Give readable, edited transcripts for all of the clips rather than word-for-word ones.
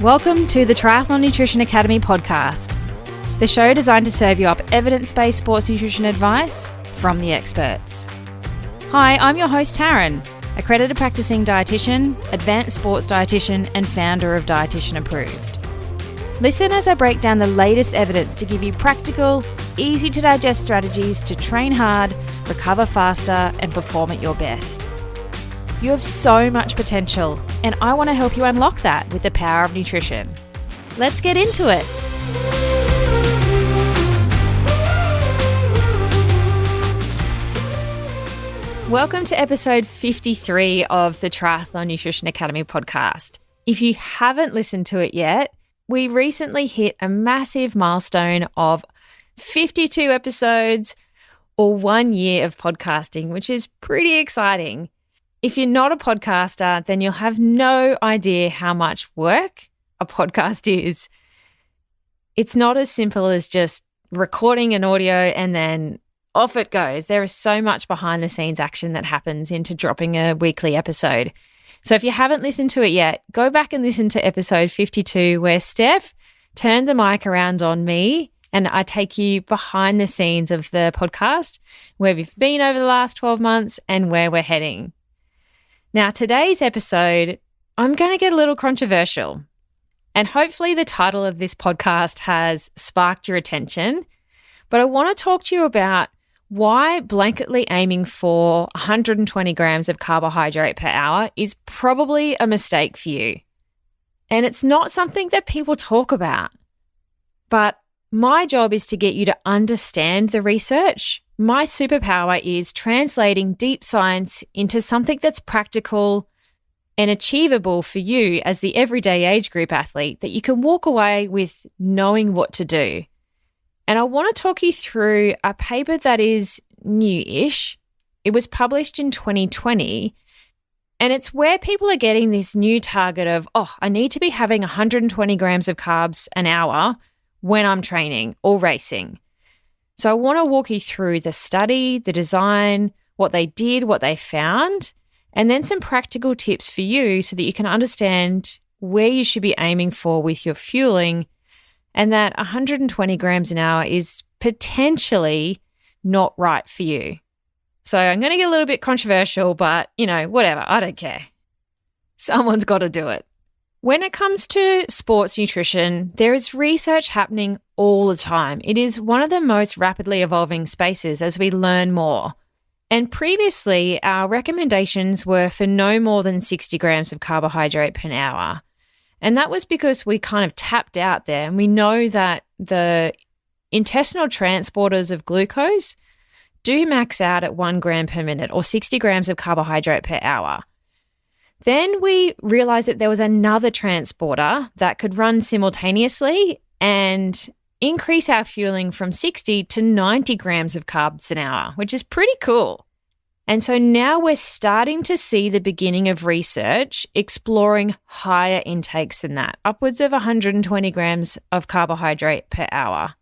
Welcome to the Triathlon Nutrition Academy podcast, the show designed to serve you up evidence-based sports nutrition advice from the experts. Hi, I'm your host Taryn, accredited practicing dietitian, advanced sports dietitian, and founder of Dietitian Approved. Listen as I break down the latest evidence to give you practical, easy-to-digest strategies to train hard, recover faster, and perform at your best. You have so much potential, and I want to help you unlock that with the power of nutrition. Let's get into it. Welcome to episode 53 of the Triathlon Nutrition Academy podcast. If you haven't listened to it yet, we recently hit a massive milestone of 52 episodes or 1 year of podcasting, which is pretty exciting. If you're not a podcaster, then you'll have no idea how much work a podcast is. It's not as simple as just recording an audio and then off it goes. There is so much behind the scenes action that happens into dropping a weekly episode. So if you haven't listened to it yet, go back and listen to episode 52 where Steph turned the mic around on me and I take you behind the scenes of the podcast, where we've been over the last 12 months and where we're heading. Now, today's episode, I'm going to get a little controversial, and hopefully the title of this podcast has sparked your attention, but I want to talk to you about why blanketly aiming for 120 grams of carbohydrate per hour is probably a mistake for you. And it's not something that people talk about, but my job is to get you to understand the research. My superpower is translating deep science into something that's practical and achievable for you as the everyday age group athlete that you can walk away with knowing what to do. And I want to talk you through a paper that is new-ish. It was published in 2020, and it's where people are getting this new target of, I need to be having 120 grams of carbs an hour when I'm training or racing. So I want to walk you through the study, the design, what they did, what they found, and then some practical tips for you so that you can understand where you should be aiming for with your fueling, and that 120 grams an hour is potentially not right for you. So I'm going to get a little bit controversial, but, whatever, I don't care. Someone's got to do it. When it comes to sports nutrition, there is research happening all the time. It is one of the most rapidly evolving spaces as we learn more. And previously, our recommendations were for no more than 60 grams of carbohydrate per hour. And that was because we kind of tapped out there, and we know that the intestinal transporters of glucose do max out at 1 gram per minute or 60 grams of carbohydrate per hour. Then we realized that there was another transporter that could run simultaneously and increase our fueling from 60 to 90 grams of carbs an hour, which is pretty cool. And so now we're starting to see the beginning of research exploring higher intakes than that, upwards of 120 grams of carbohydrate per hour.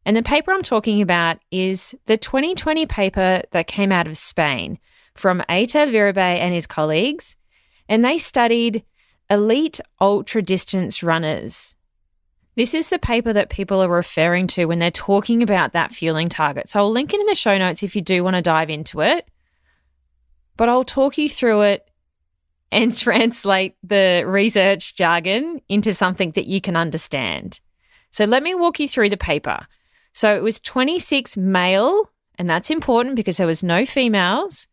And the paper I'm talking about is the 2020 paper that came out of Spain from Aita Viribe and his colleagues, and they studied elite ultra-distance runners. This is the paper that people are referring to when they're talking about that fueling target. So I'll link it in the show notes if you do want to dive into it, but I'll talk you through it and translate the research jargon into something that you can understand. So let me walk you through the paper. So it was 26 male, and that's important because there was no females,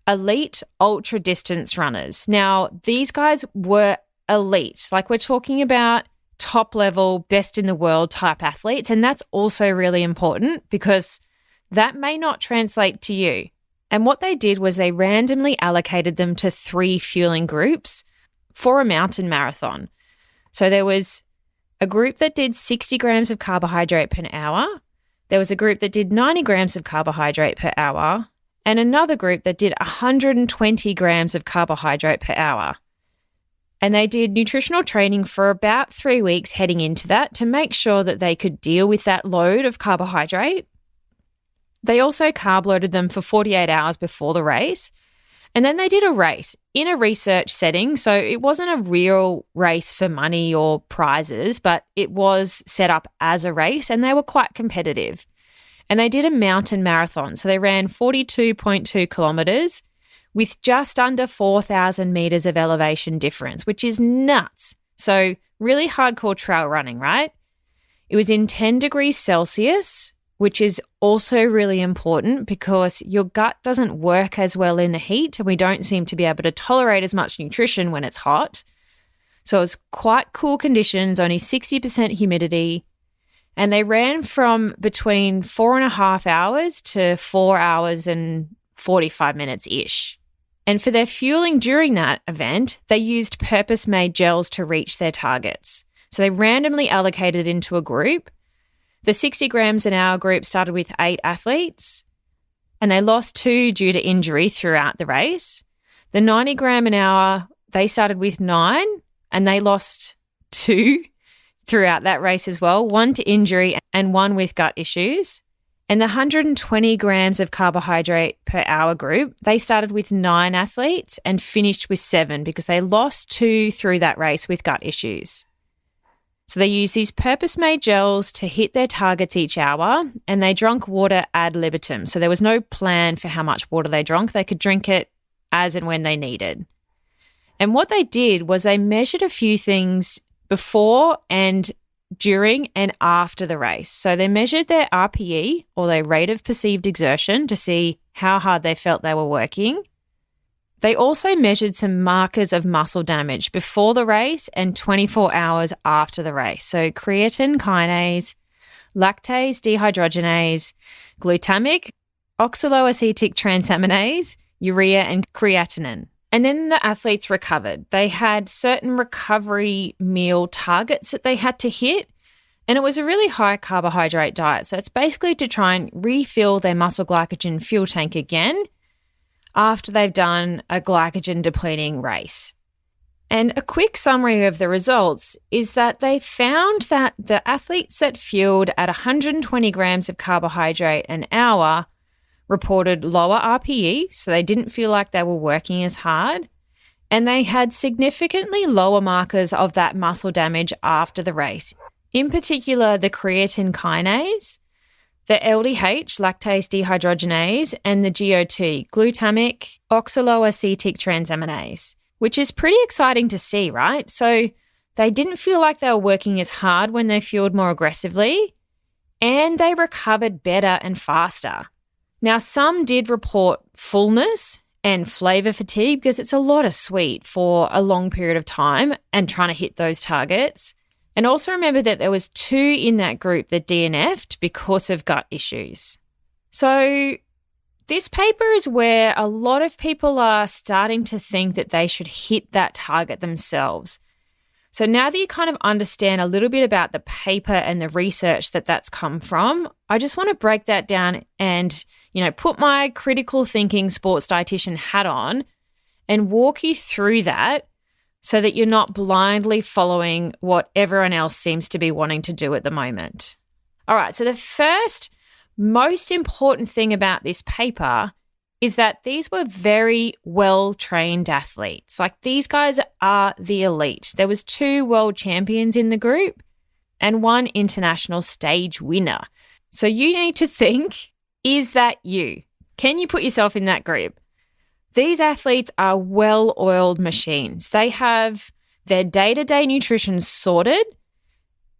elite ultra distance runners. Now, these guys were elite. Like, we're talking about top level, best in the world type athletes. And that's also really important because that may not translate to you. And what they did was they randomly allocated them to 3 fueling groups for a mountain marathon. So there was a group that did 60 grams of carbohydrate per hour. There was a group that did 90 grams of carbohydrate per hour, and another group that did 120 grams of carbohydrate per hour. And they did nutritional training for about 3 weeks heading into that to make sure that they could deal with that load of carbohydrate. They also carb loaded them for 48 hours before the race. And then they did a race. in a research setting. So it wasn't a real race for money or prizes, but it was set up as a race and they were quite competitive. And they did a mountain marathon. So they ran 42.2 kilometers with just under 4,000 meters of elevation difference, which is nuts. So really hardcore trail running, right? It was in 10 degrees Celsius, which is also really important because your gut doesn't work as well in the heat and we don't seem to be able to tolerate as much nutrition when it's hot. So it was quite cool conditions, only 60% humidity. And they ran from between 4.5 hours to 4 hours and 45 minutes-ish. And for their fueling during that event, they used purpose-made gels to reach their targets. So they randomly allocated into a group. The 60 grams an hour group started with 8 athletes, and they lost 2 due to injury throughout the race. The 90 gram an hour, they started with 9, and they lost 2 throughout that race as well, 1 to injury and 1 with gut issues. And the 120 grams of carbohydrate per hour group, they started with 9 athletes and finished with 7 because they lost 2 through that race with gut issues. So they used these purpose-made gels to hit their targets each hour, and they drank water ad libitum. So there was no plan for how much water they drank. They could drink it as and when they needed. And what they did was they measured a few things before and during and after the race. So they measured their RPE, or their rate of perceived exertion, to see how hard they felt they were working. They also measured some markers of muscle damage before the race and 24 hours after the race. So creatine kinase, lactase dehydrogenase, glutamic, oxaloacetic transaminase, urea, and creatinine. And then the athletes recovered. They had certain recovery meal targets that they had to hit, and it was a really high carbohydrate diet. So it's basically to try and refill their muscle glycogen fuel tank again after they've done a glycogen depleting race. And a quick summary of the results is that they found that the athletes that fueled at 120 grams of carbohydrate an hour reported lower RPE, so they didn't feel like they were working as hard, and they had significantly lower markers of that muscle damage after the race. In particular, the creatine kinase, the LDH, lactase dehydrogenase, and the GOT, glutamic oxaloacetic transaminase, which is pretty exciting to see, right? So they didn't feel like they were working as hard when they fueled more aggressively, and they recovered better and faster. Now, some did report fullness and flavor fatigue because it's a lot of sweet for a long period of time and trying to hit those targets. And also remember that there was 2 in that group that DNF'd because of gut issues. So this paper is where a lot of people are starting to think that they should hit that target themselves. So now that you kind of understand a little bit about the paper and the research that that's come from, I just want to break that down and, put my critical thinking sports dietitian hat on and walk you through that so that you're not blindly following what everyone else seems to be wanting to do at the moment. All right, so the first most important thing about this paper is that these were very well-trained athletes. Like, these guys are the elite. There was 2 world champions in the group and 1 international stage winner. So you need to think, is that you? Can you put yourself in that group? These athletes are well-oiled machines. They have their day-to-day nutrition sorted,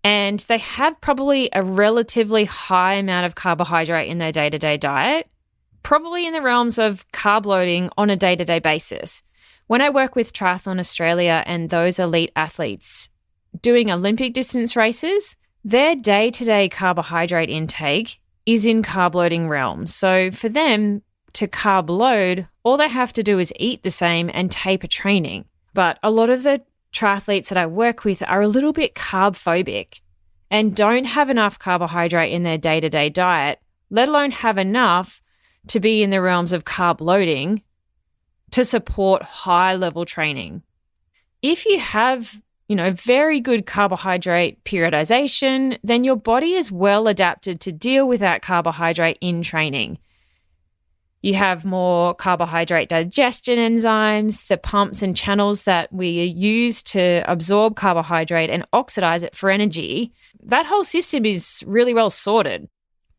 and they have probably a relatively high amount of carbohydrate in their day-to-day diet, probably in the realms of carb loading on a day-to-day basis. When I work with Triathlon Australia and those elite athletes doing Olympic distance races, their day-to-day carbohydrate intake is in carb loading realms. So for them to carb load, all they have to do is eat the same and taper training. But a lot of the triathletes that I work with are a little bit carb phobic and don't have enough carbohydrate in their day-to-day diet, let alone have enough to be in the realms of carb loading to support high-level training. If you have, very good carbohydrate periodization, then your body is well adapted to deal with that carbohydrate in training. You have more carbohydrate digestion enzymes, the pumps and channels that we use to absorb carbohydrate and oxidize it for energy. That whole system is really well sorted.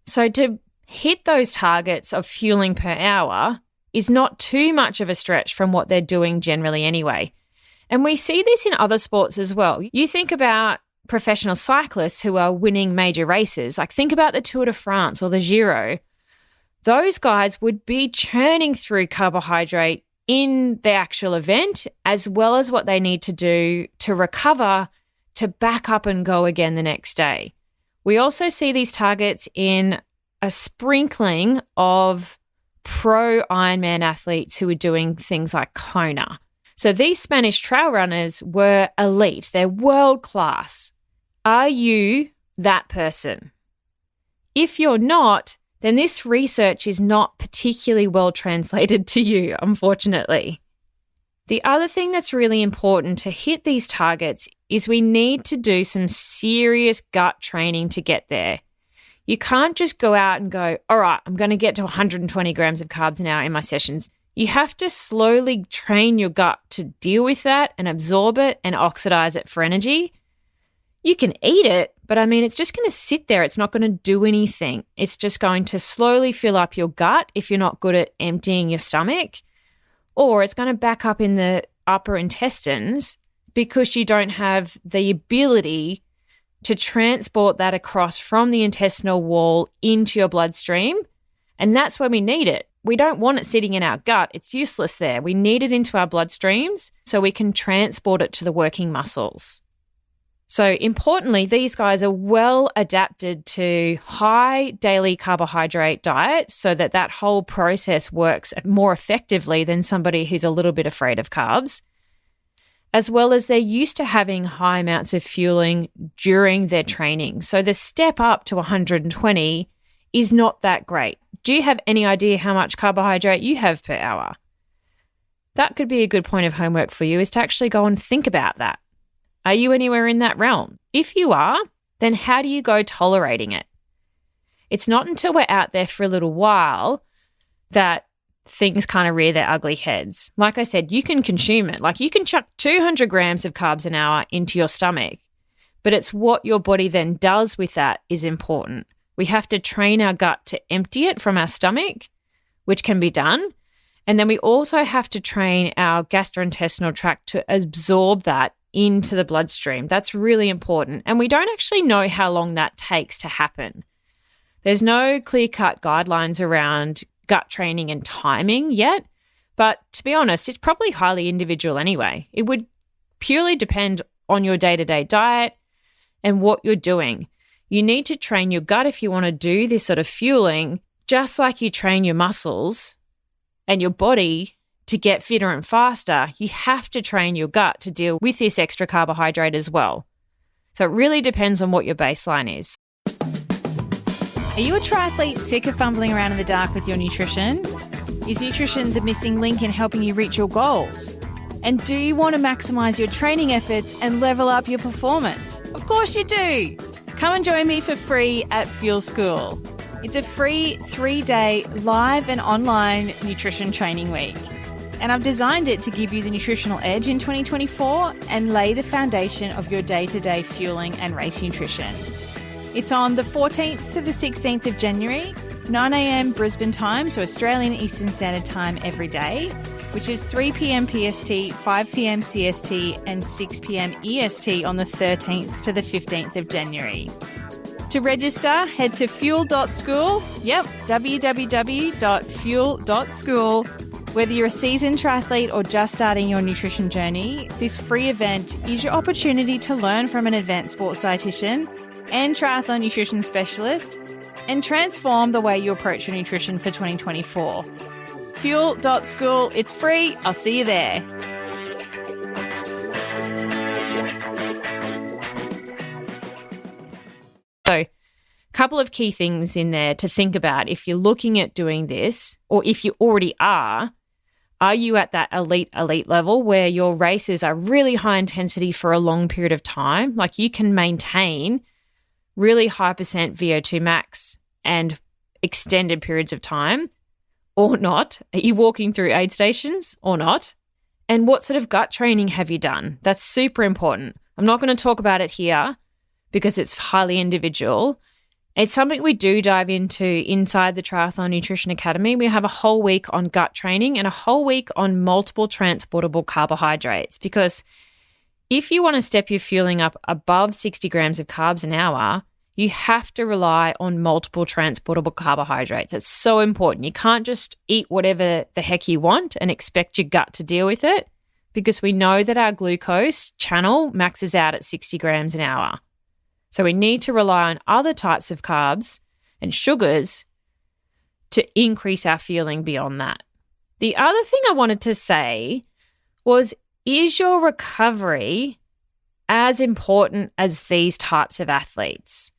So to hit those targets of fueling per hour is not too much of a stretch from what they're doing generally anyway. And we see this in other sports as well. You think about professional cyclists who are winning major races, like think about the Tour de France or the Giro. Those guys would be churning through carbohydrate in the actual event, as well as what they need to do to recover, to back up and go again the next day. We also see these targets in a sprinkling of pro Ironman athletes who are doing things like Kona. So these Spanish trail runners were elite. They're world class. Are you that person? If you're not, then this research is not particularly well translated to you, unfortunately. The other thing that's really important to hit these targets is we need to do some serious gut training to get there. You can't just go out and go, all right, I'm going to get to 120 grams of carbs an hour in my sessions. You have to slowly train your gut to deal with that and absorb it and oxidize it for energy. You can eat it, but it's just going to sit there. It's not going to do anything. It's just going to slowly fill up your gut if you're not good at emptying your stomach, or it's going to back up in the upper intestines because you don't have the ability to transport that across from the intestinal wall into your bloodstream. And that's where we need it. We don't want it sitting in our gut. It's useless there. We need it into our bloodstreams so we can transport it to the working muscles. So importantly, these guys are well adapted to high daily carbohydrate diets so that that whole process works more effectively than somebody who's a little bit afraid of carbs, as well as they're used to having high amounts of fueling during their training. So the step up to 120 is not that great. Do you have any idea how much carbohydrate you have per hour? That could be a good point of homework for you, is to actually go and think about that. Are you anywhere in that realm? If you are, then how do you go tolerating it? It's not until we're out there for a little while that things kind of rear their ugly heads. Like I said, you can consume it. Like you can chuck 200 grams of carbs an hour into your stomach, but it's what your body then does with that is important. We have to train our gut to empty it from our stomach, which can be done. And then we also have to train our gastrointestinal tract to absorb that into the bloodstream. That's really important. And we don't actually know how long that takes to happen. There's no clear-cut guidelines around gut training and timing yet, but to be honest, it's probably highly individual anyway. It would purely depend on your day-to-day diet and what you're doing. You need to train your gut if you want to do this sort of fueling, just like you train your muscles and your body to get fitter and faster. You have to train your gut to deal with this extra carbohydrate as well. So it really depends on what your baseline is. Are you a triathlete sick of fumbling around in the dark with your nutrition? Is nutrition the missing link in helping you reach your goals? And do you want to maximize your training efforts and level up your performance? Of course you do. Come and join me for free at Fuel School. It's a free 3-day live and online nutrition training week. And I've designed it to give you the nutritional edge in 2024 and lay the foundation of your day-to-day fueling and race nutrition. It's on the 14th to the 16th of January, 9 a.m. Brisbane time, so Australian Eastern Standard Time every day, which is 3 p.m. PST, 5 p.m. CST and 6 p.m. EST on the 13th to the 15th of January. To register, head to fuel.school. Yep, www.fuel.school. Whether you're a seasoned triathlete or just starting your nutrition journey, this free event is your opportunity to learn from an advanced sports dietitian and triathlon nutrition specialist and transform the way you approach your nutrition for 2024. Fuel.school, it's free. I'll see you there. So, a couple of key things in there to think about if you're looking at doing this, or if you already are you at that elite level where your races are really high intensity for a long period of time? Like you can maintain really high % VO2 max and extended periods of time? or not? Are you walking through aid stations or not? And what sort of gut training have you done? That's super important. I'm not going to talk about it here because it's highly individual. It's something we do dive into inside the Triathlon Nutrition Academy. We have a whole week on gut training and a whole week on multiple transportable carbohydrates, because if you want to step your fueling up above 60 grams of carbs an hour, you have to rely on multiple transportable carbohydrates. It's so important. You can't just eat whatever the heck you want and expect your gut to deal with it, because we know that our glucose channel maxes out at 60 grams an hour. So we need to rely on other types of carbs and sugars to increase our fueling beyond that. The other thing I wanted to say was, is your recovery as important as these types of athletes?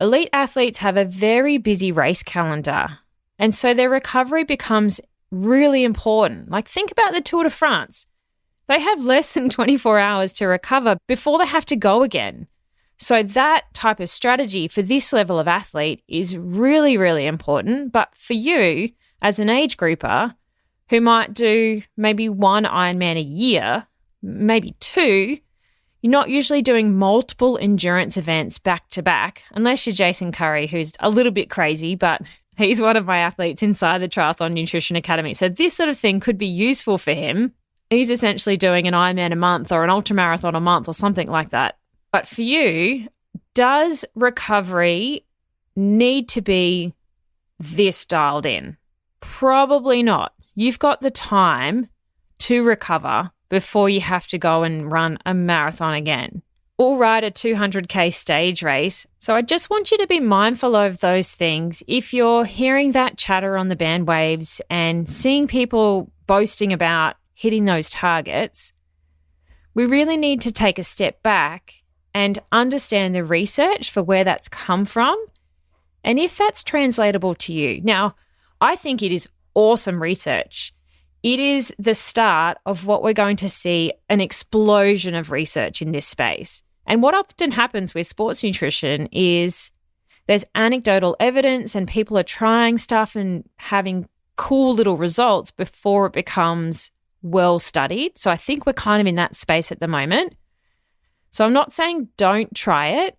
Elite athletes have a very busy race calendar, and so their recovery becomes really important. Like, think about the Tour de France. They have less than 24 hours to recover before they have to go again. So that type of strategy for this level of athlete is really, really important. But for you as an age grouper who might do maybe one Ironman a year, maybe two, you're not usually doing multiple endurance events back to back, unless you're Jason Curry, who's a little bit crazy, but he's one of my athletes inside the Triathlon Nutrition Academy. So this sort of thing could be useful for him. He's essentially doing an Ironman a month or an ultramarathon a month or something like that. But for you, does recovery need to be this dialed in? Probably not. You've got the time to recover before you have to go and run a marathon again or ride a 200K stage race. So I just want you to be mindful of those things. If you're hearing that chatter on the band waves and seeing people boasting about hitting those targets, we really need to take a step back and understand the research for where that's come from and if that's translatable to you. Now, I think it is awesome research. It is the start of what we're going to see, an explosion of research in this space. And what often happens with sports nutrition is there's anecdotal evidence and people are trying stuff and having cool little results before it becomes well studied. So I think we're kind of in that space at the moment. So I'm not saying don't try it,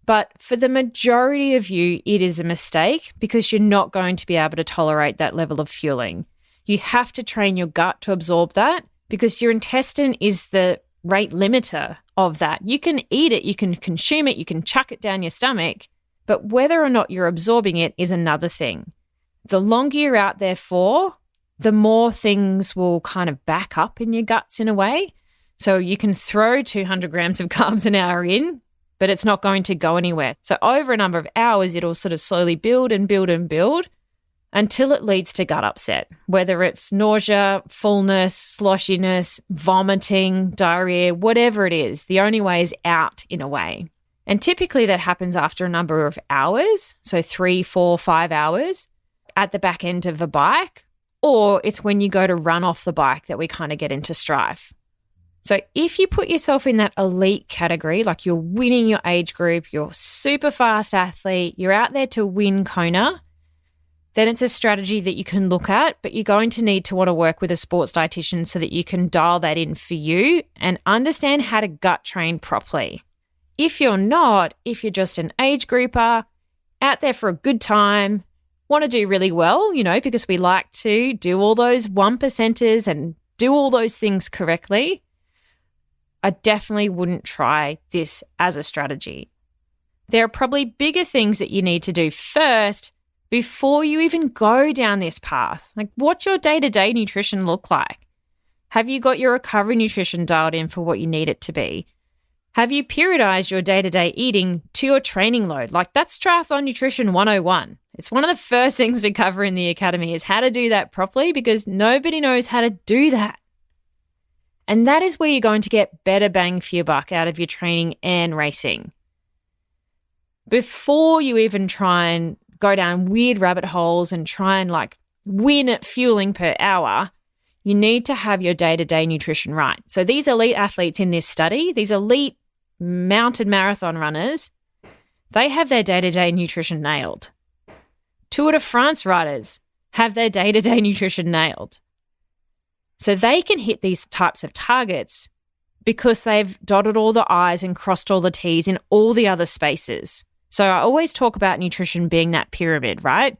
but for the majority of you, it is a mistake because you're not going to be able to tolerate that level of fueling. You have to train your gut to absorb that because your intestine is the rate limiter of that. You can eat it, you can consume it, you can chuck it down your stomach, but whether or not you're absorbing it is another thing. The longer you're out there for, the more things will kind of back up in your guts in a way. So you can throw 200 grams of carbs an hour in, but it's not going to go anywhere. So over a number of hours, it'll sort of slowly build and build and build until it leads to gut upset, whether it's nausea, fullness, sloshiness, vomiting, diarrhea, whatever it is. The only way is out in a way. And typically that happens after a number of hours, so 3, 4, 5 hours at the back end of a bike, or it's when you go to run off the bike that we kind of get into strife. So if you put yourself in that elite category, like you're winning your age group, you're a super fast athlete, you're out there to win Kona, then it's a strategy that you can look at, but you're going to need to want to work with a sports dietitian so that you can dial that in for you and understand how to gut train properly. If you're not, if you're just an age grouper, out there for a good time, want to do really well, because we like to do all those 1%ers and do all those things correctly, I definitely wouldn't try this as a strategy. There are probably bigger things that you need to do first before you even go down this path. Like, what's your day-to-day nutrition look like? Have you got your recovery nutrition dialed in for what you need it to be? Have you periodized your day-to-day eating to your training load? Like, that's Triathlon Nutrition 101. It's one of the first things we cover in the academy is how to do that properly because nobody knows how to do that. And that is where you're going to get better bang for your buck out of your training and racing. Before you even try and go down weird rabbit holes and try and win at fueling per hour, you need to have your day-to-day nutrition right. So these elite athletes in this study, these elite mountain marathon runners, they have their day-to-day nutrition nailed. Tour de France riders, have their day-to-day nutrition nailed. So they can hit these types of targets because they've dotted all the I's and crossed all the T's in all the other spaces. So I always talk about nutrition being that pyramid, right?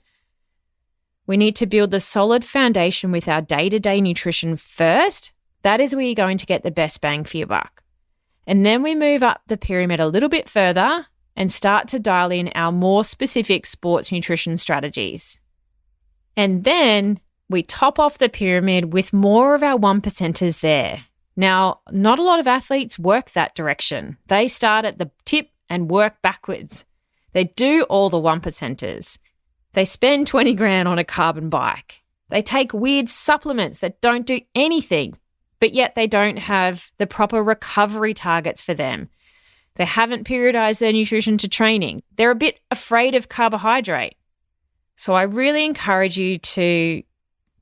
We need to build the solid foundation with our day-to-day nutrition first. That is where you're going to get the best bang for your buck. And then we move up the pyramid a little bit further and start to dial in our more specific sports nutrition strategies. And then we top off the pyramid with more of our 1%ers there. Now, not a lot of athletes work that direction. They start at the tip and work backwards. They do all the 1%ers. They spend 20 grand on a carbon bike. They take weird supplements that don't do anything, but yet they don't have the proper recovery targets for them. They haven't periodized their nutrition to training. They're a bit afraid of carbohydrate. So I really encourage you to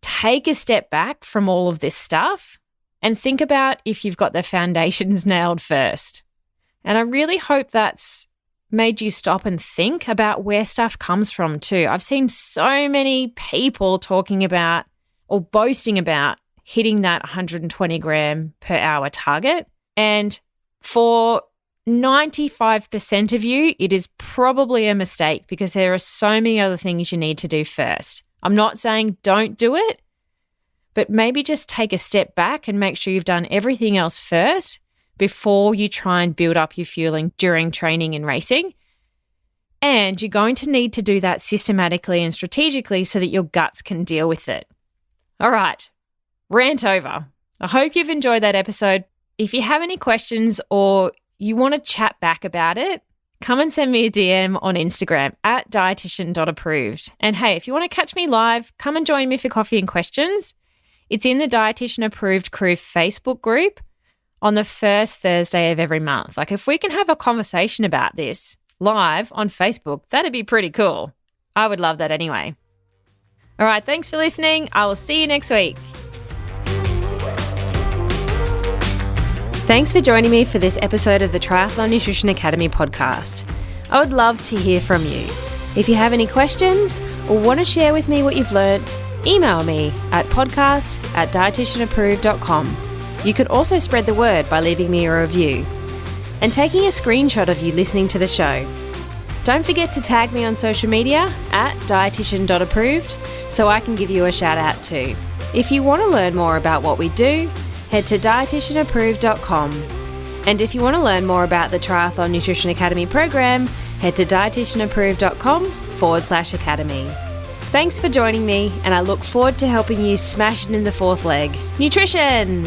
take a step back from all of this stuff and think about if you've got the foundations nailed first. And I really hope that's made you stop and think about where stuff comes from too. I've seen so many people talking about or boasting about hitting that 120 gram per hour target. And for 95% of you, it is probably a mistake because there are so many other things you need to do first. I'm not saying don't do it, but maybe just take a step back and make sure you've done everything else first before you try and build up your fueling during training and racing. And you're going to need to do that systematically and strategically so that your guts can deal with it. All right, rant over. I hope you've enjoyed that episode. If you have any questions or you want to chat back about it, come and send me a DM on Instagram at dietitian.approved. And hey, if you want to catch me live, come and join me for coffee and questions. It's in the Dietitian Approved Crew Facebook group on the first Thursday of every month. Like if we can have a conversation about this live on Facebook, that'd be pretty cool. I would love that anyway. All right, thanks for listening. I will see you next week. Thanks for joining me for this episode of the Triathlon Nutrition Academy podcast. I would love to hear from you. If you have any questions or want to share with me what you've learnt, email me at podcast@dietitianapproved.com. You could also spread the word by leaving me a review and taking a screenshot of you listening to the show. Don't forget to tag me on social media at dietitian.approved so I can give you a shout out too. If you want to learn more about what we do, head to dietitianapproved.com. And if you want to learn more about the Triathlon Nutrition Academy program, head to dietitianapproved.com/academy. Thanks for joining me, and I look forward to helping you smash it in the fourth leg. Nutrition!